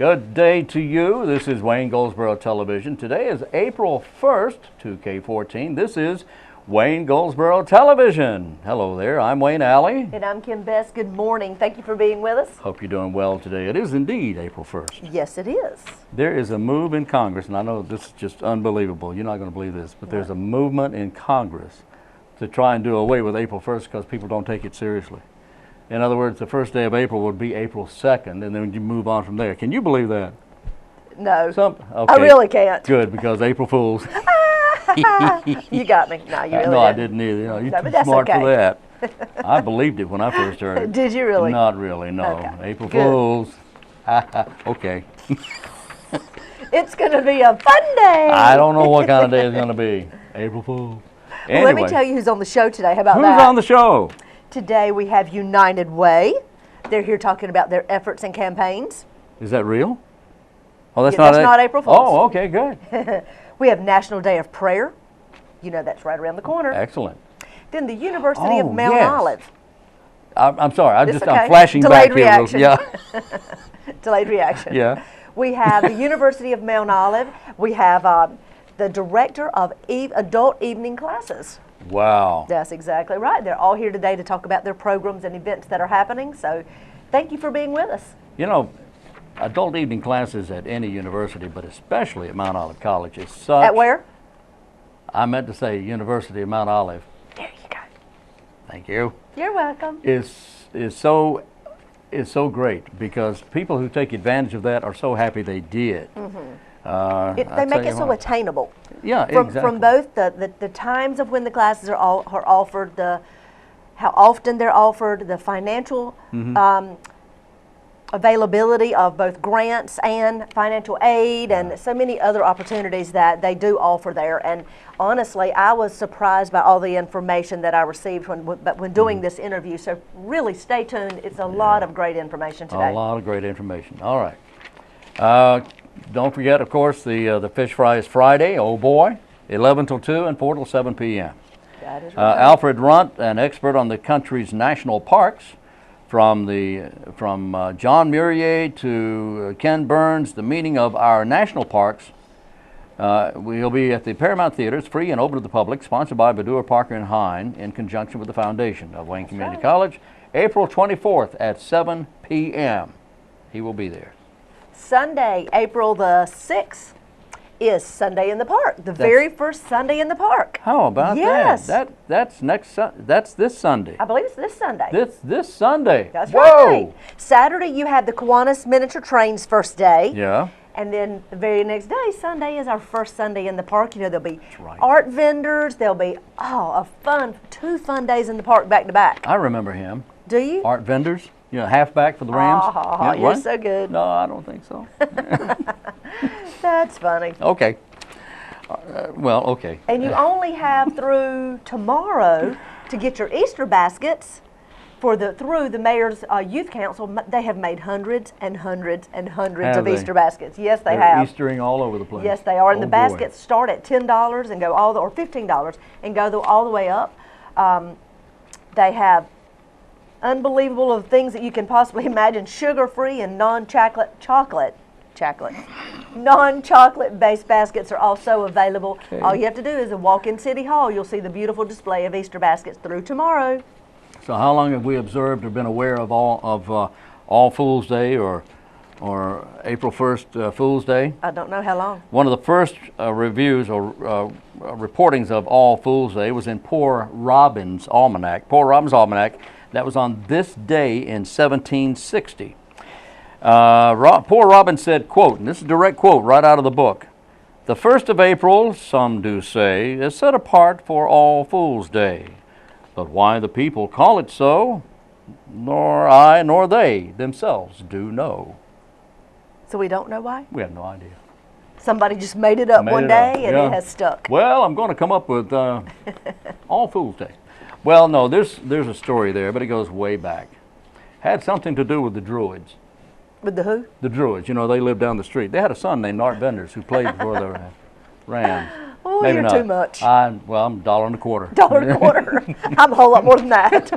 Good day to you. This is Wayne Goldsboro Television. Today is April 1st, 2K14. This is Wayne Goldsboro Television. Hello there. I'm Wayne Alley. And I'm Kim Best. Good morning. Thank you for being with us. Hope you're doing well today. It is indeed April 1st. Yes, it is. There is a move in Congress, and I know this is just unbelievable. You're not going to believe this, but there's a movement in Congress to try and do away with April 1st because people don't take it seriously. In other words, the first day of April would be April 2nd, and then you move on from there. Can you believe that? No. Okay. I really can't. Good, because April Fools. You got me. No, you really No, I didn't. didn't either. You're No, but too that's smart okay. for that. I believed it when I first heard it. Did you really? Not really, no. Okay. April Good. Fools. Okay. It's going to be a fun day. I don't know what kind of day it's going to be. April Fools. Anyway, Well, let me tell you who's on the show today. How about who's that? on the show? Today we have United Way. They're here talking about their efforts and campaigns. Is that real? Oh, that's Yeah, not that's not April Fools. Oh, okay, good. We have National Day of Prayer. You know that's right around the corner. Excellent. Then the University of Oh, Mount yes. Olive. I'm sorry. I'm It's okay. I'm flashing Delayed back reaction. here. Delayed reaction. Yeah. We have the University of Mount Olive. We have the director of adult evening classes. Wow. That's exactly right. They're all here today to talk about their programs and events that are happening. So thank you for being with us. You know, adult evening classes at any university, but especially at Mount Olive College, is such. At where? I meant to say University of Mount Olive. There you go. Thank you. You're welcome. Is so great because people who take advantage of that are so happy they did. They make it so attainable. Yeah, From exactly. both the times of when the classes are offered, how often they're offered, the financial availability of both grants and financial aid, and so many other opportunities that they do offer there. And honestly, I was surprised by all the information that I received when doing this interview. So really, stay tuned. It's a lot of great information today. A lot of great information. All right. Don't forget, of course, the fish fry is Friday. Oh boy, 11 till 2 and 4 till 7 p.m. That is right. Alfred Runt, an expert on the country's national parks, from John Murier to Ken Burns, the meaning of our national parks. We'll be at the Paramount Theater. It's free and open to the public, sponsored by Badua, Parker & Hine in conjunction with the Foundation of Wayne Community College, April 24th at 7 p.m. He will be there. Sunday, April the 6th, is Sunday in the Park, the very first Sunday in the Park. How about Yes. that? That's this Sunday. I believe it's this Sunday. This Sunday. That's Whoa. right. Saturday, you have the Kiwanis Miniature Trains first day. Yeah. And then the very next day, Sunday, is our first Sunday in the park. You know, there'll be right. art vendors. There'll be, two fun days in the park back to back. I remember him. Do you? Art vendors. You know, halfback for the Rams. Oh, Yeah, you're what? so good. No, I don't think so. That's funny. Okay. Well, okay. And you only have through tomorrow to get your Easter baskets through the Mayor's Youth Council. They have made hundreds and hundreds and hundreds Have of they? Easter baskets. Yes, they They're have. Eastering all over the place. Yes, they are. And Oh, the boy. baskets start at $10 and go or $15 and go all the way up. They have unbelievable of things that you can possibly imagine: sugar-free and non-chocolate non-chocolate based baskets are also available. Okay. All you have to do is walk in City Hall. You'll see the beautiful display of Easter baskets through tomorrow. So how long have we observed or been aware of All Fools Day or April 1st Fool's Day? I don't know how long. One of the first reviews or reportings of All Fools Day was in Poor Robin's Almanac. Poor Robin's Almanac. That was on this day in 1760. Poor Robin said, quote, and this is a direct quote right out of the book, "The 1st of April, some do say, is set apart for All Fools' Day. But why the people call it so, nor I nor they themselves do know." So we don't know why? We have no idea. Somebody just made it up one day and it has stuck. Well, I'm going to come up with All Fools' Day. Well, no, there's a story there, but it goes way back. Had something to do with the Druids. With the who? The Druids, you know, they lived down the street. They had a son named Art Benders who played for the Rams. Oh, Maybe you're not. too much. I'm $1.25. $1.25. I'm a whole lot more than that.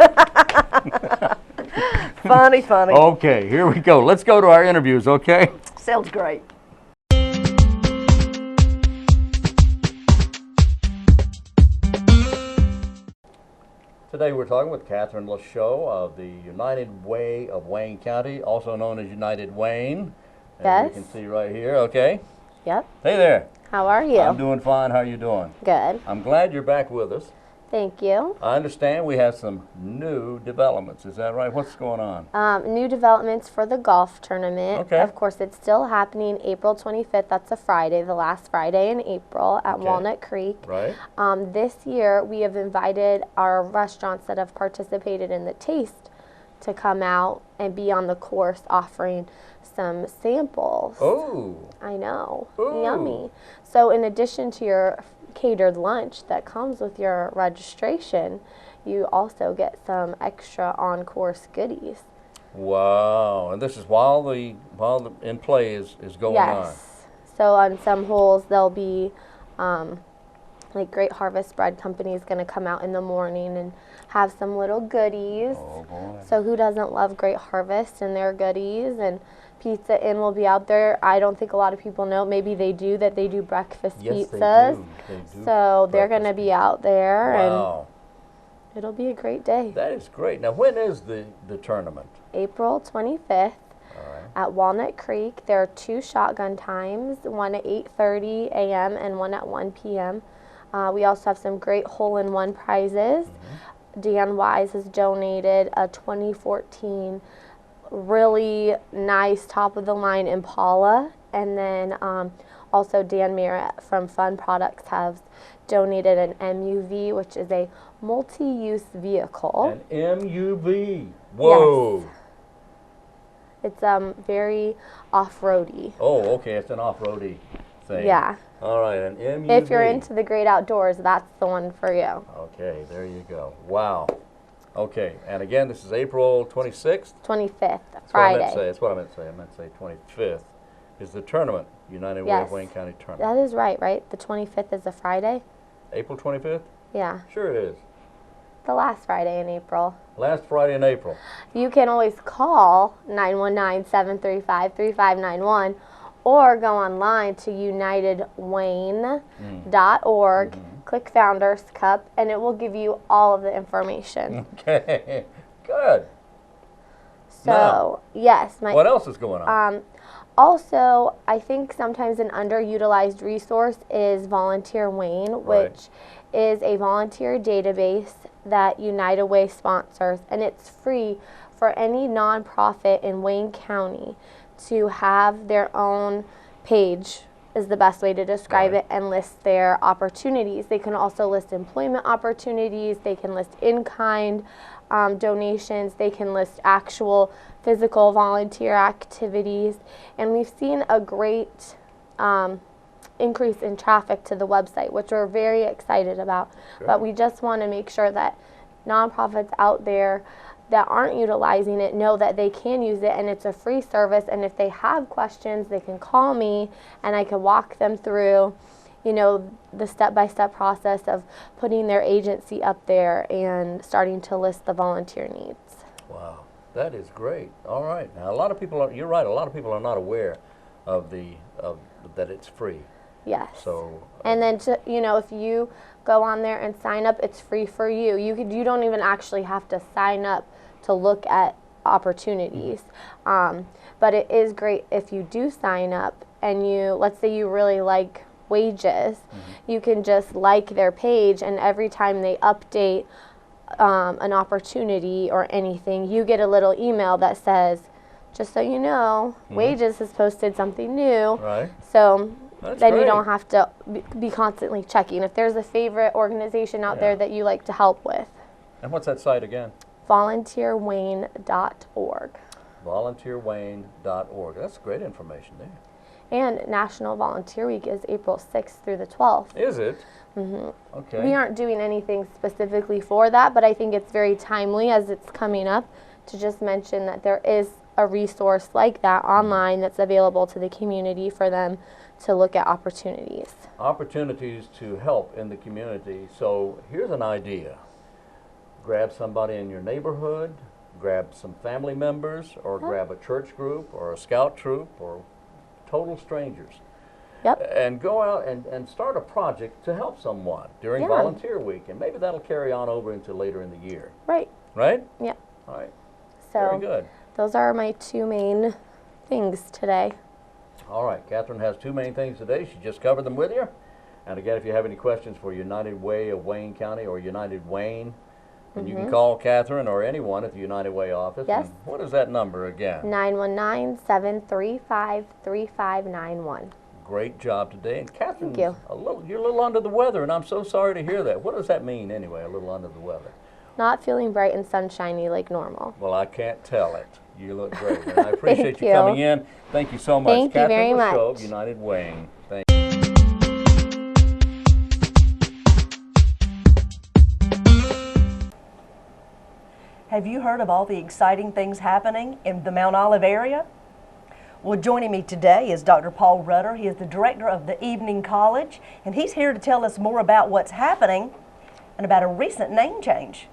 Funny. Okay, here we go. Let's go to our interviews, okay? Sounds great. Today we're talking with Catherine LaChaux of the United Way of Wayne County, also known as United Wayne. As Yes. you can see right here, okay? Yep. Hey there. How are you? I'm doing fine. How are you doing? Good. I'm glad you're back with us. Thank you. I understand we have some new developments. Is that right? What's going on? New developments for the golf tournament. Okay. Of course, it's still happening April 25th. That's a Friday, the last Friday in April at Okay. Walnut Creek. Right? This year, we have invited our restaurants that have participated in the taste to come out and be on the course offering some samples. Oh. I know. Ooh. Yummy. So in addition to your catered lunch that comes with your registration, you also get some extra on-course goodies. Wow. And this is while the in play is going on. Yes. So on some holes there'll be like Great Harvest Bread Company is going to come out in the morning and have some little goodies. Oh boy. So who doesn't love Great Harvest and their goodies? And Pizza Inn will be out there. I don't think a lot of people know. Maybe they do that they do breakfast Yes, pizzas. they do. So they're going to breakfast be out there, Wow. and it'll be a great day. That is great. Now, when is the tournament? April 25th All right. at Walnut Creek. There are 2 shotgun times, one at 8:30 a.m. and one at 1 p.m. We also have some great hole-in-one prizes. Dan Wise has donated a 2014 really nice top-of-the-line Impala, and then also Dan Merritt from Fun Products has donated an MUV, which is a multi-use vehicle. An MUV. Whoa. Yes. It's very off-roady. Oh, okay. It's an off-roady thing. Yeah. All right, an MUV. If you're into the great outdoors, that's the one for you. Okay, there you go. Wow. Okay, and again, this is April 26th. 25th, That's what I meant to Friday. say. That's what I meant to say. I meant to say 25th is the tournament, United Way Yes. of Wayne County tournament. That is right? The 25th is a Friday? April 25th? Yeah, Sure it is. the last Friday in April. Last Friday in April. You can always call 919-735-3591 or go online to unitedwayne.org, click Founders Cup, and it will give you all of the information. Okay, good. So, Now, yes. What else is going on? Also, I think sometimes an underutilized resource is Volunteer Wayne, Right. which is a volunteer database that United Way sponsors, and it's free for any nonprofit in Wayne County to have their own page, is the best way to describe Right. it, and list their opportunities. They can also list employment opportunities, they can list in-kind donations, they can list actual physical volunteer activities, and we've seen a great increase in traffic to the website, which we're very excited about. Good. But we just want to make sure that nonprofits out there that aren't utilizing it know that they can use it, and it's a free service, and if they have questions they can call me and I can walk them through, you know, the step-by-step process of putting their agency up there and starting to list the volunteer needs. Wow, that is great. All right. Now, a lot of people you're right, a lot of people are not aware of that it's free. Yes. So, And then, you know, if you go on there and sign up, it's free for you. You don't even actually have to sign up to look at opportunities. But it is great if you do sign up and let's say you really like wages, you can just like their page, and every time they update an opportunity or anything, you get a little email that says, just so you know, Wages has posted something new. right. So That's then you great. don't have to be constantly checking. If there's a favorite organization out Yeah. there that you like to help with, And what's that site again? volunteerwayne.org. volunteerwayne.org. That's great information there. And National Volunteer Week is April 6th through the 12th. Is it? Okay. We aren't doing anything specifically for that, but I think it's very timely as it's coming up to just mention that there is a resource like that online that's available to the community for them to look at opportunities. Opportunities to help in the community. So here's an idea. Grab somebody in your neighborhood, grab some family members, or grab a church group or a scout troop or total strangers. Yep. And go out and start a project to help someone during Yeah. volunteer week, and maybe that'll carry on over into later in the year. Right. Right? Yep. All right. So Very good. those are my two main things today. All right. Catherine has two main things today. She just covered them with you. And again, if you have any questions for United Way of Wayne County or United Wayne, then you can call Catherine or anyone at the United Way office. Yes. And what is that number again? 919-735-3591. Great job today. And Catherine, Thank you. You're a little under the weather, and I'm so sorry to hear that. What does that mean anyway, a little under the weather? Not feeling bright and sunshiny like normal. Well, I can't tell it. You look great, and I appreciate Thank you you. coming in. Thank you so much. Thank you Catherine very Lachaud of much. United Wayne. Thank Have you heard of all the exciting things happening in the Mount Olive area? Well, joining me today is Dr. Paul Rutter. He is the director of the Evening College, and he's here to tell us more about what's happening and about a recent name change.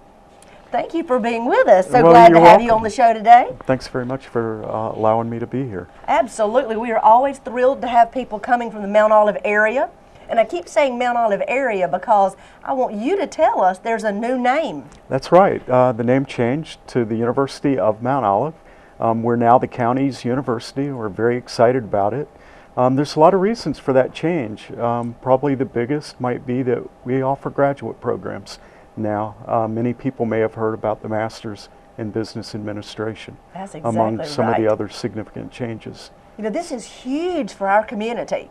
Thank you for being with us. So Well, glad to you're have you welcome. on the show today. Thanks very much for allowing me to be here. Absolutely. We are always thrilled to have people coming from the Mount Olive area. And I keep saying Mount Olive area because I want you to tell us there's a new name. That's right. The name changed to the University of Mount Olive. We're now the county's university. We're very excited about it. There's a lot of reasons for that change. Probably the biggest might be that we offer graduate programs now. Many people may have heard about the Masters in Business Administration. That's exactly among some of right. the other significant changes. You know, this is huge for our community.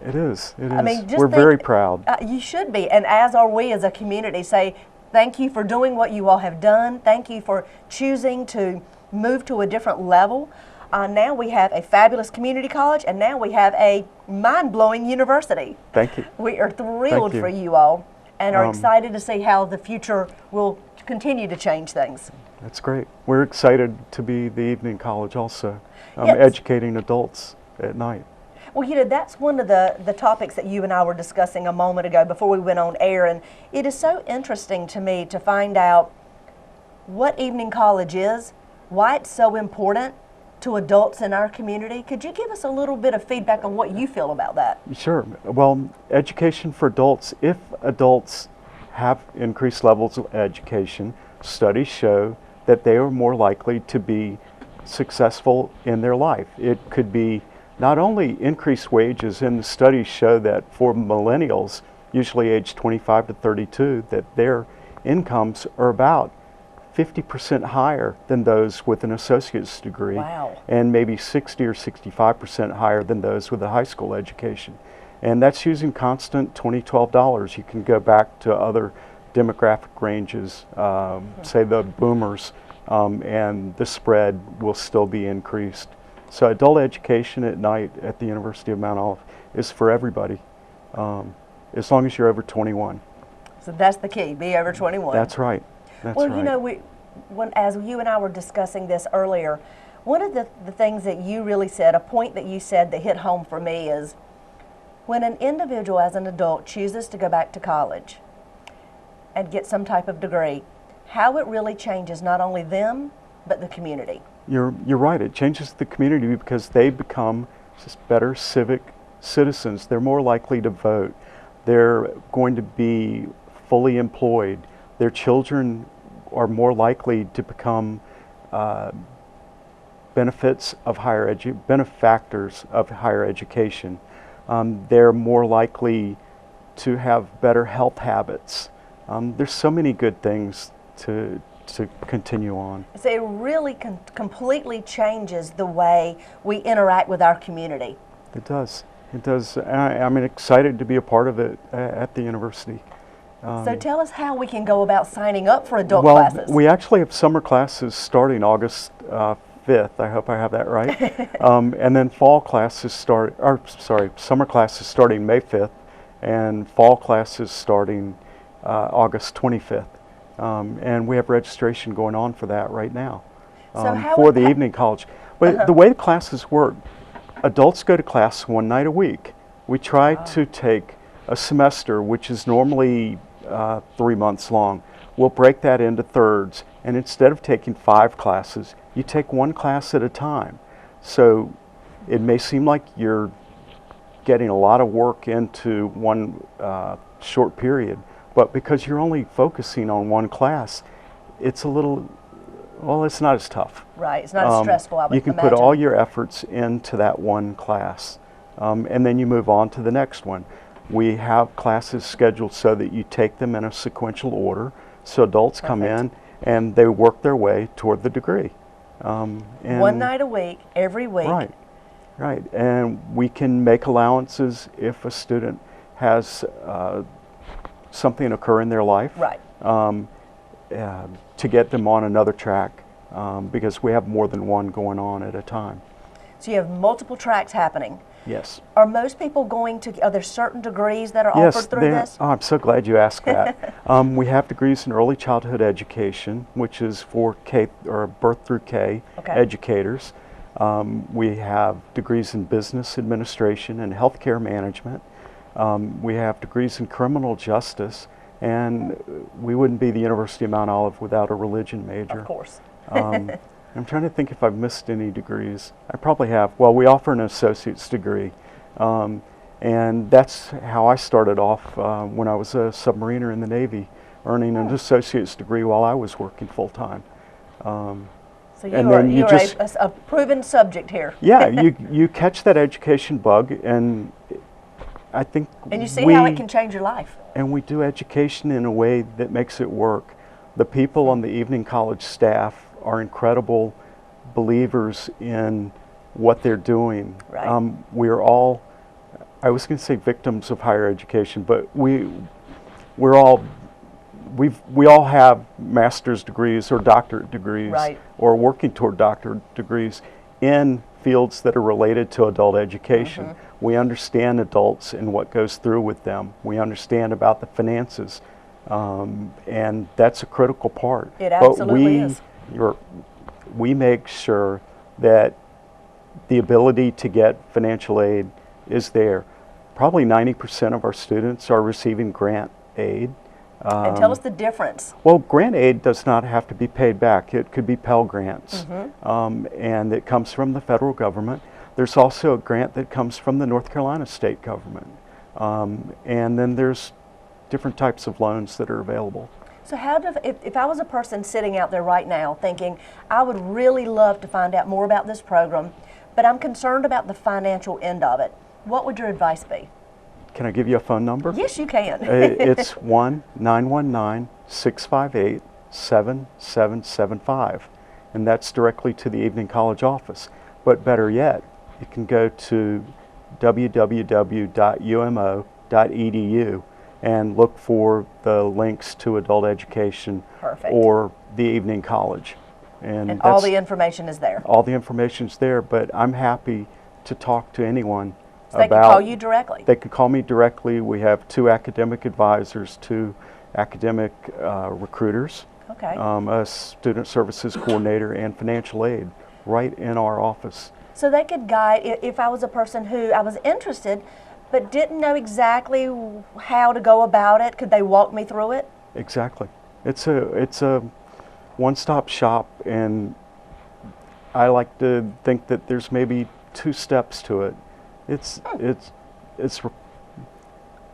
It is. It is. I mean, just We're think- very proud. You should be, and as are we as a community. Say thank you for doing what you all have done. Thank you for choosing to move to a different level. Now we have a fabulous community college, and now we have a mind-blowing university. Thank you. We are thrilled Thank you. for you all, and are excited to see how the future will continue to change things. That's great. We're excited to be the evening college also, Yes. educating adults at night. Well, you know, that's one of the topics that you and I were discussing a moment ago before we went on air, and it is so interesting to me to find out what evening college is, why it's so important to adults in our community. Could you give us a little bit of feedback on what you feel about that? Sure. Well, education for adults, if adults have increased levels of education, studies show that they are more likely to be successful in their life. It could be not only increased wages, and the studies show that for millennials, usually age 25 to 32, that their incomes are about 50% higher than those with an associate's degree. Wow. And maybe 60 or 65% higher than those with a high school education. And that's using constant 2012 dollars. You can go back to other demographic ranges, say the boomers, and the spread will still be increased. So adult education at night at the University of Mount Olive is for everybody, as long as you're over 21. So that's the key, be over 21. That's right. That's Well, right. you know, as you and I were discussing this earlier, one of the things that you really said, a point that you said that hit home for me is when an individual as an adult chooses to go back to college and get some type of degree, how it really changes not only them, but the community. You're right. It changes the community because they become just better civic citizens. They're more likely to vote. They're going to be fully employed. Their children are more likely to become benefactors of higher education. They're more likely to have better health habits. There's so many good things to continue on. So it really completely changes the way we interact with our community. It does. It does. I'm excited to be a part of it at the university. So tell us how we can go about signing up for adult Well, classes. we actually have summer classes starting August 5th. I hope I have that right. And then summer classes starting May 5th, and fall classes starting August 25th. And we have registration going on for that right now So how for would the that- evening college. But the way the classes work, adults go to class one night a week. We try to take a semester, which is normally 3 months long. We'll break that into thirds, and instead of taking 5 classes, you take one class at a time. So It may seem like you're getting a lot of work into one short period, but because you're only focusing on one class, it's a little, well, it's not as tough. Right, it's not as stressful, I would You can imagine. put all your efforts into that one class, and then you move on to the next one. We have classes scheduled so that you take them in a sequential order, so adults come in and they work their way toward the degree. And one night a week, every week. Right, right. And we can make allowances if a student has something occur in their life. Right. To get them on another track, because we have more than one going on at a time. So you have multiple tracks happening. Yes. Are most people going to, are there certain degrees that are Yes, offered through this? oh, I'm so glad you asked that. We have degrees in early childhood education, which is for K or birth through K educators. We have degrees in business administration and healthcare management. We have degrees in criminal justice, and we wouldn't be the University of Mount Olive without a religion major. Of course. I'm trying to think if I've missed any degrees. I probably have. Well, we offer an associate's degree, and that's how I started off when I was a submariner in the Navy, earning an associate's degree while I was working full-time. So And you are a proven subject here. Yeah, you catch that education bug, and I think And you see how it can change your life. And we do education in a way that makes it work. The people on the evening college staff are incredible believers in what they're doing. Right. We're all, I was going to say victims of higher education, but we all have master's degrees or doctorate degrees, Right. or working toward doctorate degrees in fields that are related to adult education. We understand adults and what goes through with them. We understand about the finances, and that's a critical part. It absolutely is. We make sure that the ability to get financial aid is there. Probably 90% of our students are receiving grant aid. And tell us the difference. Well, grant aid does not have to be paid back. It could be Pell Grants, and it comes from the federal government. There's also a grant that comes from the North Carolina state government. And then there's different types of loans that are available. So if I was a person sitting out there right now thinking, I would really love to find out more about this program, but I'm concerned about the financial end of it, what would your advice be? Can I give you a phone number? Yes, you can. It's 1-919-658-7775, and that's directly to the evening college office. But better yet, you can go to www.umo.edu and look for the links to adult education or the evening college. And all the information is there. All the information's there, but I'm happy to talk to anyone. So they can call you directly? They could call me directly. We have 2 academic advisors, 2 academic recruiters, a student services coordinator, and financial aid right in our office. So they could guide, if I was a person who I was interested but didn't know exactly how to go about it, could they walk me through it? Exactly. It's a one-stop shop, and I like to think that there's maybe 2 steps to it. It's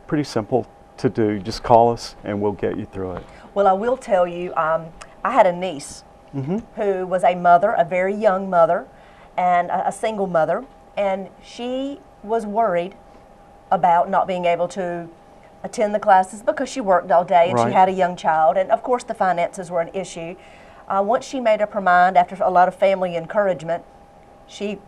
pretty simple to do. Just call us and we'll get you through it. Well, I will tell you, I had a niece who was a mother, a very young mother, and a single mother, and she was worried about not being able to attend the classes because she worked all day and she had a young child, and of course the finances were an issue. Once she made up her mind, after a lot of family encouragement, she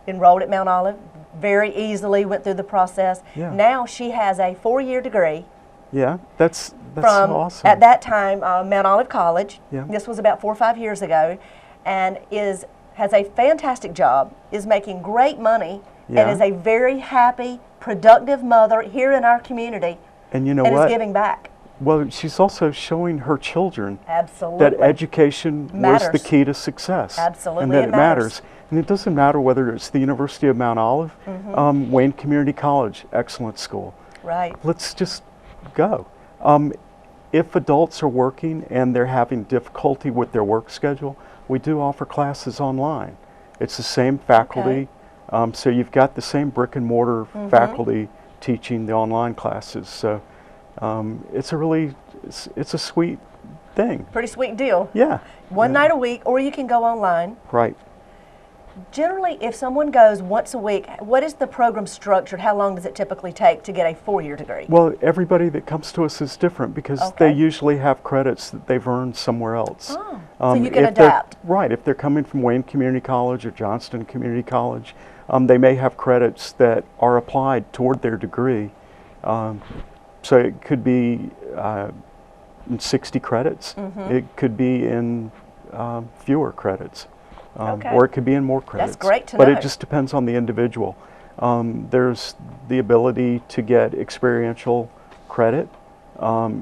enrolled at Mount Olive, very easily went through the process. Now she has a 4-year degree. Yeah, that's from, awesome. At that time, Mount Olive College. Yeah. This was about 4 or 5 years ago, and has a fantastic job, is making great money, and is a very happy, productive mother here in our community. And you know and what? is giving back. Well, she's also showing her children Absolutely. that education was the key to success. Absolutely, and that it it matters. matters. And it doesn't matter whether it's the University of Mount Olive, Wayne Community College, excellent school. Right. Let's just go. If adults are working and they're having difficulty with their work schedule, we do offer classes online. It's the same faculty. So you've got the same brick and mortar faculty teaching the online classes. So it's a sweet thing. Pretty sweet deal. Yeah. One night a week, or you can go online. Right. Generally, if someone goes once a week, what is the program structured? How long does it typically take to get a 4-year degree? Well, everybody that comes to us is different because Okay. they usually have credits that they've earned somewhere else. Oh, so you can if they're- adapt. Right. If they're coming from Wayne Community College or Johnston Community College, they may have credits that are applied toward their degree. So it could be in 60 credits. It could be in fewer credits. Okay. Or it could be in more credits. great to but know. it just depends on the individual. There's the ability to get experiential credit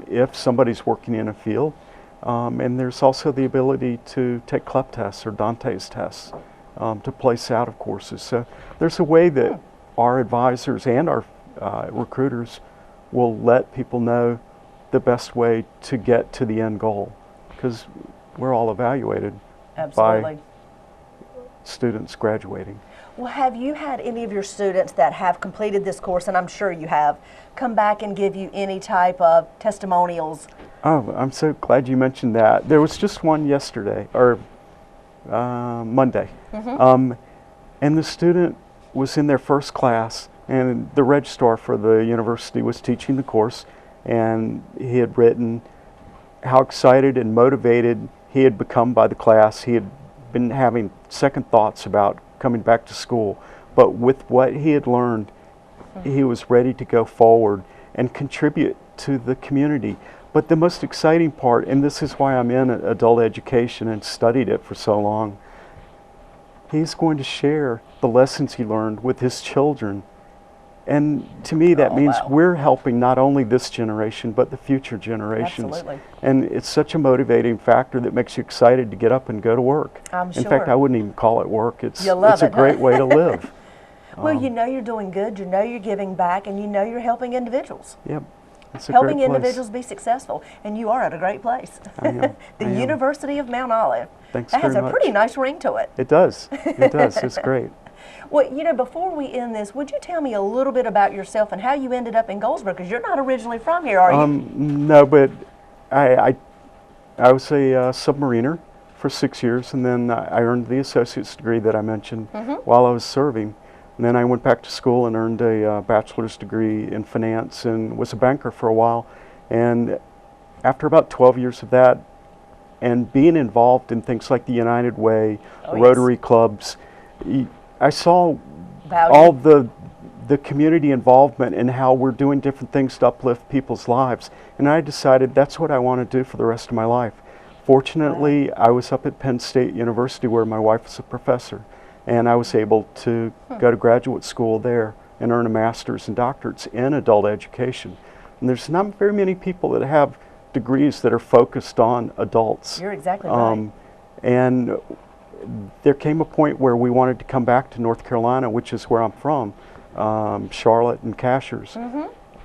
if somebody's working in a field. And there's also the ability to take CLEP tests or Dante's tests to place out of courses. So there's a way that our advisors and our recruiters will let people know the best way to get to the end goal, because we're all evaluated Absolutely. by students graduating. Well, have you had any of your students that have completed this course, and I'm sure you have, come back and give you any type of testimonials? Oh, I'm so glad you mentioned that. There was just one yesterday, or Monday. And the student was in their first class, and the registrar for the university was teaching the course, and he had written how excited and motivated he had become by the class. He had been having second thoughts about coming back to school, but with what he had learned, he was ready to go forward and contribute to the community. But the most exciting part, and this is why I'm in adult education and studied it for so long, he's going to share the lessons he learned with his children. And to me, that means wow. we're helping not only this generation, but the future generations. Absolutely. And it's such a motivating factor that makes you excited to get up and go to work. I'm In fact, sure. I wouldn't even call it work. It's You love it's a it, huh? great way to live. Well, you know you're doing good, you know you're giving back, and you know you're helping individuals. Yep. It's a Helping great place. individuals be successful, and you are at a great place. I am. The I am. University of Mount Olive. Thanks That has very a much. pretty nice ring to it. It does. It does. It's great. Well, you know, before we end this, would you tell me a little bit about yourself and how you ended up in Goldsboro? Because you're not originally from here, are you? No, but I was a submariner for 6 years, and then I earned the associate's degree that I mentioned while I was serving. And then I went back to school and earned a bachelor's degree in finance and was a banker for a while. And after about 12 years of that, and being involved in things like the United Way, Oh, yes. Rotary clubs, I saw Value. all the community involvement and how we're doing different things to uplift people's lives. And I decided that's what I want to do for the rest of my life. Fortunately, I was up at Penn State University where my wife was a professor, and I was able to go to graduate school there and earn a master's and doctorates in adult education. And there's not very many people that have degrees that are focused on adults. You're exactly right. And there came a point where we wanted to come back to North Carolina, which is where I'm from, Charlotte and Cashiers.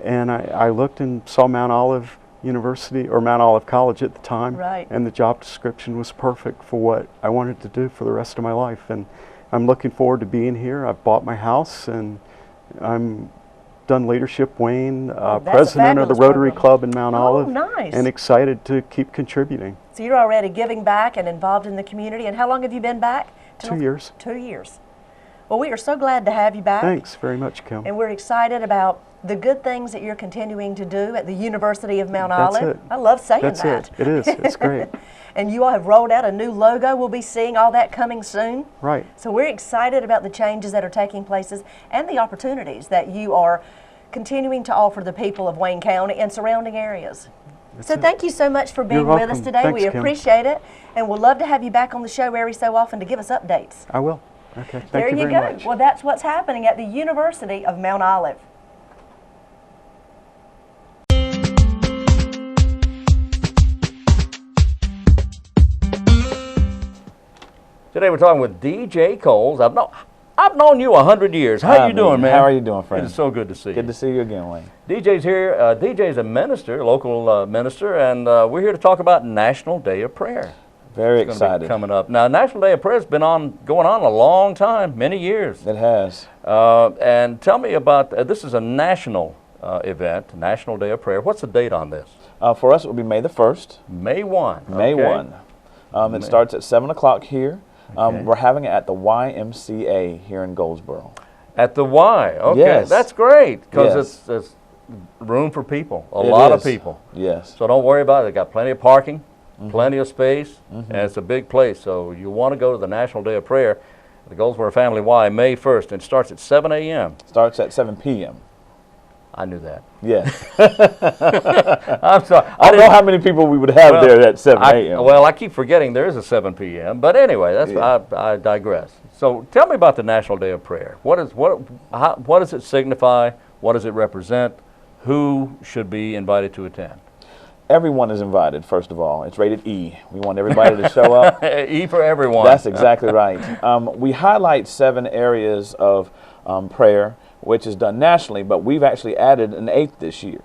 And I looked and saw Mount Olive University, or Mount Olive College at the time, Right. and the job description was perfect for what I wanted to do for the rest of my life. And I'm looking forward to being here. I've bought my house, and I'm done Leadership Wayne, that's a president of the fabulous Rotary program. Club in Mount Oh, Olive, nice. and excited to keep contributing. So you're already giving back and involved in the community. And how long have you been back? 2 years. 2 years. Well, we are so glad to have you back. Thanks very much, Kim. And we're excited about the good things that you're continuing to do at the University of Mount That's Olive. it. I love saying That's that. it. It is. It's great. And you all have rolled out a new logo. We'll be seeing all that coming soon. Right. So we're excited about the changes that are taking places and the opportunities that you are continuing to offer the people of Wayne County and surrounding areas. So it. thank you so much for being You're with us welcome. today. Thanks, We Kim. appreciate it, and we'll love to have you back on the show every so often to give us updates. I will. Okay. Thank There you you very go. much. Well, that's what's happening at the University of Mount Olive. Today we're talking with DJ Coles. I've known you 100 years. How Hi, you doing, man? How are you doing, friend? It's so good to see Good you. to see you again, Wayne. DJ's here. DJ's a minister, local minister, and we're here to talk about National Day of Prayer. Very It's gonna be excited. coming up. Now, National Day of Prayer has been going on a long time, many years. It has. And tell me about, this is a national event, National Day of Prayer. What's the date on this? For us, it will be May the 1st. May 1. May okay. 1. It starts at 7 o'clock here. Okay. We're having it at the YMCA here in Goldsboro. At the Y. Okay, Yes. that's great because Yes. it's room for people, a It lot of is. people. Yes. So don't worry about it. They got plenty of parking, Mm-hmm. plenty of space, and it's a big place. So you want to go to the National Day of Prayer at the Goldsboro Family Y, May 1st, and it starts at 7 a.m. Starts at 7 p.m. I knew that. Yes. I'm sorry. I don't know how many people we would have Well, there at 7 a.m. Well, I keep forgetting there is a 7 p.m. But anyway, that's Yeah. I digress. So tell me about the National Day of Prayer. What does it signify? What does it represent? Who should be invited to attend? Everyone is invited, first of all. It's rated E. We want everybody to show up. E for everyone. That's exactly right. We highlight 7 areas of prayer, which is done nationally, but we've actually added an 8th this year,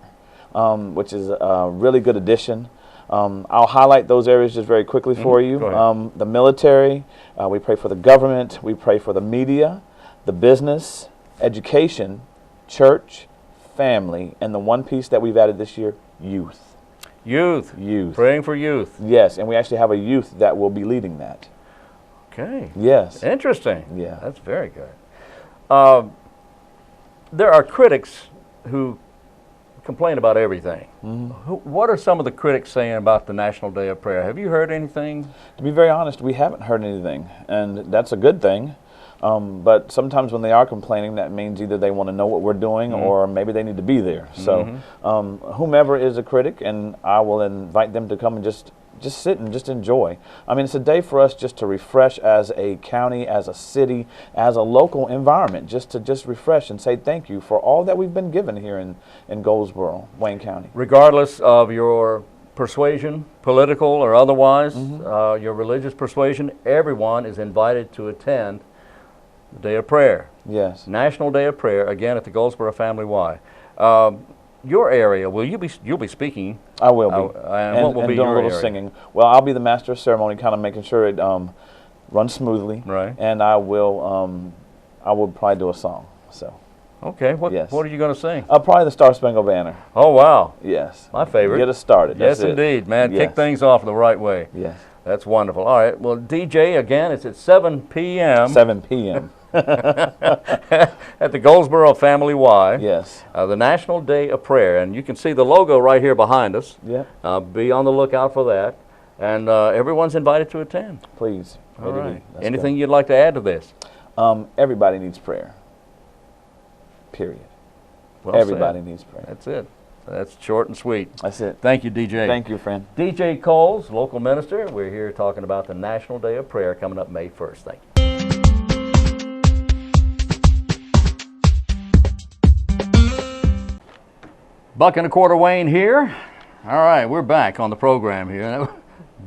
which is a really good addition. I'll highlight those areas just very quickly for you. Go ahead. The military, we pray for the government, we pray for the media, the business, education, church, family, and the one piece that we've added this year, youth. Youth. Youth. Praying for youth. Yes, and we actually have a youth that will be leading that. Okay. Yes. Interesting. Yeah. That's very good. There are critics who complain about everything. What are some of the critics saying about the National Day of Prayer? Have you heard anything? To be very honest, we haven't heard anything, and that's a good thing. But sometimes when they are complaining, that means either they want to know what we're doing or maybe they need to be there. So whomever is a critic, and I will invite them to come and just sit and just enjoy. I mean, it's a day for us just to refresh as a county, as a city, as a local environment, just to refresh and say thank you for all that we've been given here in Goldsboro, Wayne County. Regardless of your persuasion, political or otherwise, your religious persuasion, everyone is invited to attend the Day of Prayer. Yes. National Day of Prayer, again at the Goldsboro Family Y. Your area, you'll be speaking. I will be. And what will be doing your a little area? singing. Well, I'll be the master of ceremony, kind of making sure it runs smoothly. Right. And I will probably do a song. So. Okay, what Yes. are you going to sing? Probably the Star Spangled Banner. Oh, wow. Yes. My favorite. Get us started. Yes, That's it. indeed, man. Yes. Kick things off the right way. Yes. That's wonderful. All right, well, DJ, again, it's at 7 p.m. 7 p.m. at the Goldsboro Family Y. Yes. The National Day of Prayer. And you can see the logo right here behind us. Yeah. Be on the lookout for that. And everyone's invited to attend. Please. All right. Let's Anything you'd like to add to this? go. Everybody needs prayer. Period. Well Everybody said. needs prayer. That's it. That's short and sweet. That's it. Thank you, DJ. Thank you, friend. DJ Coles, local minister. We're here talking about the National Day of Prayer coming up May 1st. Thank you. Buck and a quarter Wayne here. All right, we're back on the program here.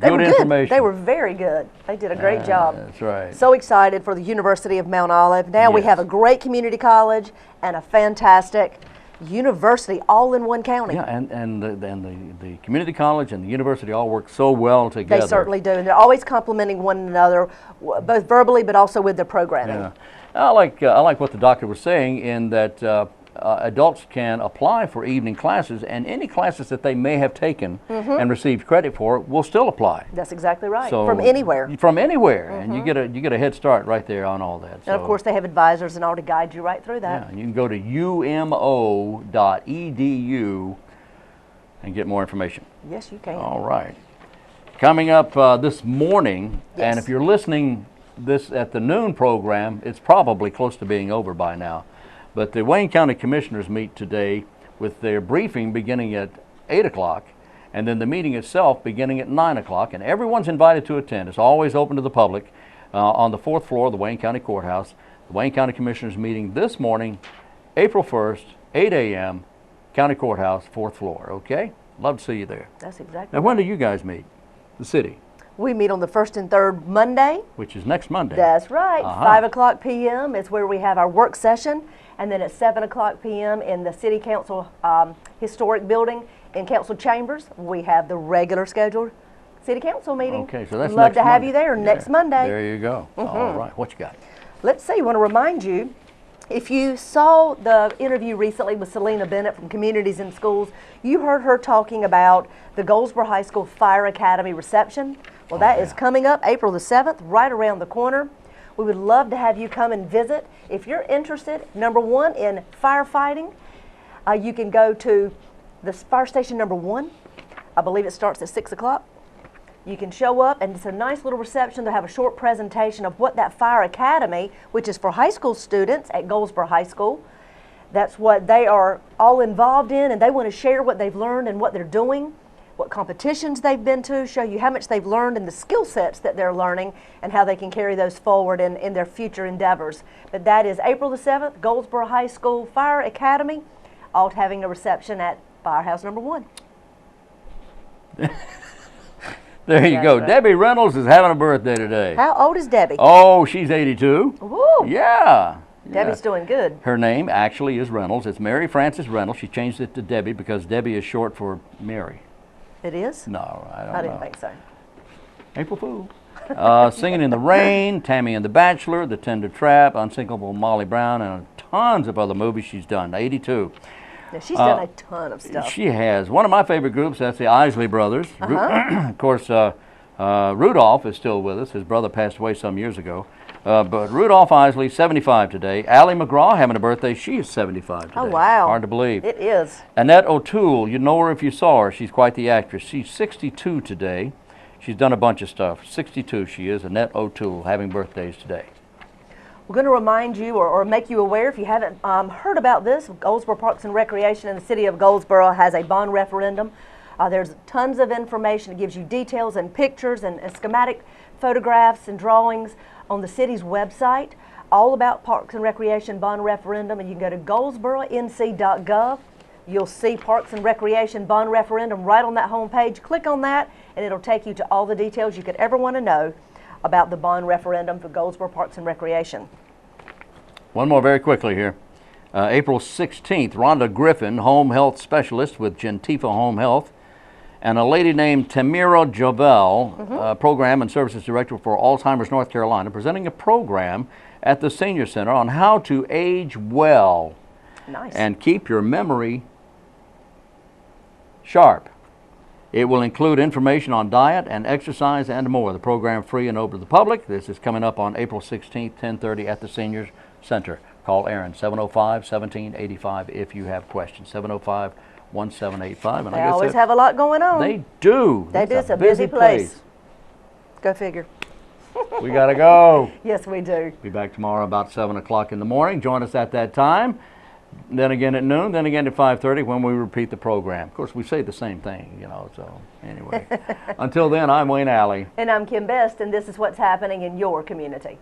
They were Good information. They were very good. They did a great job. That's right. So excited for the University of Mount Olive. Now we Yes. have a great community college and a fantastic university all in one county. Yeah, and the community college and the university all work so well together. They certainly do. And they're always complimenting one another, both verbally but also with their programming. Yeah. I like what the doctor was saying in that adults can apply for evening classes, and any classes that they may have taken and received credit for will still apply. That's exactly right. So From anywhere. From anywhere, and you get a head start right there on all that. And of course, they have advisors and all to guide you right through yeah, that. and you can go to umo.edu and get more information. Yes, you can. All right. Coming up this morning, and Yes. if you're listening this at the noon program, it's probably close to being over by now. But the Wayne County Commissioners meet today with their briefing beginning at 8 o'clock, and then the meeting itself beginning at 9 o'clock, and everyone's invited to attend. It's always open to the public on the 4th floor of the Wayne County Courthouse. The Wayne County Commissioners meeting this morning, April 1st, 8 a.m., County Courthouse, 4th floor, okay? Love to see you there. That's exactly Now, when do you guys meet? The city, We meet on the first and third Monday. which is next Monday. That's right. Uh-huh. 5 o'clock p.m. is where we have our work session. And then at 7 o'clock p.m. in the City Council Historic Building in Council Chambers, we have the regular scheduled City Council meeting. Okay, so that's Love next to have Monday. you there next Monday. There you go. All right, what you got? Let's see, I want to remind you, if you saw the interview recently with Selena Bennett from Communities in Schools, you heard her talking about the Goldsboro High School Fire Academy reception. Well, that is coming up April the 7th, right around the corner. We would love to have you come and visit. If you're interested, number one, in firefighting, you can go to the fire station number 1. I believe it starts at 6 o'clock. You can show up, and it's a nice little reception. They'll have a short presentation of what that Fire Academy, which is for high school students at Goldsboro High School, that's what they are all involved in, and they want to share what they've learned and what they're doing, what competitions they've been to, show you how much they've learned and the skill sets that they're learning and how they can carry those forward in their future endeavors. But that is April the 7th, Goldsboro High School Fire Academy, all having a reception at Firehouse number 1. There you go. right. Debbie Reynolds is having a birthday today. How old is Debbie? Oh, she's 82. Woo! Yeah. Debbie's doing good. Her name actually is Reynolds. It's Mary Frances Reynolds. She changed it to Debbie because Debbie is short for Mary. It is? No, I don't know. I didn't think so. April Fool. Singing in the Rain, Tammy and the Bachelor, The Tender Trap, Unsinkable Molly Brown, and tons of other movies she's done. 82. Now, she's done a ton of stuff. She has. One of my favorite groups, that's the Isley Brothers. Of course, Rudolph is still with us. His brother passed away some years ago. But Rudolph Isley, 75 today. Allie McGraw having a birthday. She is 75 today. Oh, wow. Hard to believe. It is. Annette O'Toole, you'd know her if you saw her. She's quite the actress. She's 62 today. She's done a bunch of stuff. 62 she is. Annette O'Toole having birthdays today. We're going to remind you or make you aware, if you haven't heard about this, Goldsboro Parks and Recreation in the city of Goldsboro has a bond referendum. There's tons of information. It gives you details and pictures and schematic photographs and drawings on the city's website, all about Parks and Recreation bond referendum, and you can go to goldsboronc.gov. You'll see Parks and Recreation bond referendum right on that home page. Click on that, and it'll take you to all the details you could ever want to know about the bond referendum for Goldsboro Parks and Recreation. One more very quickly here. April 16th, Rhonda Griffin, home health specialist with Gentifa Home Health, and a lady named Tamira Jovel, Program and Services Director for Alzheimer's North Carolina, presenting a program at the Senior Center on how to age well and keep your memory sharp. It will include information on diet and exercise and more. The program free and open to the public. This is coming up on April 16th, 10:30 at the Senior Center. Call Aaron, 705-1785 if you have questions. 705-1785. They always have a lot going on. They do. They do. It's It's a busy place. Go figure. We got to go. Yes, we do. Be back tomorrow about 7 o'clock in the morning. Join us at that time. Then again at noon, then again at 5:30 when we repeat the program. Of course, we say the same thing, you know, so anyway. Until then, I'm Wayne Alley. And I'm Kim Best, and this is what's happening in your community.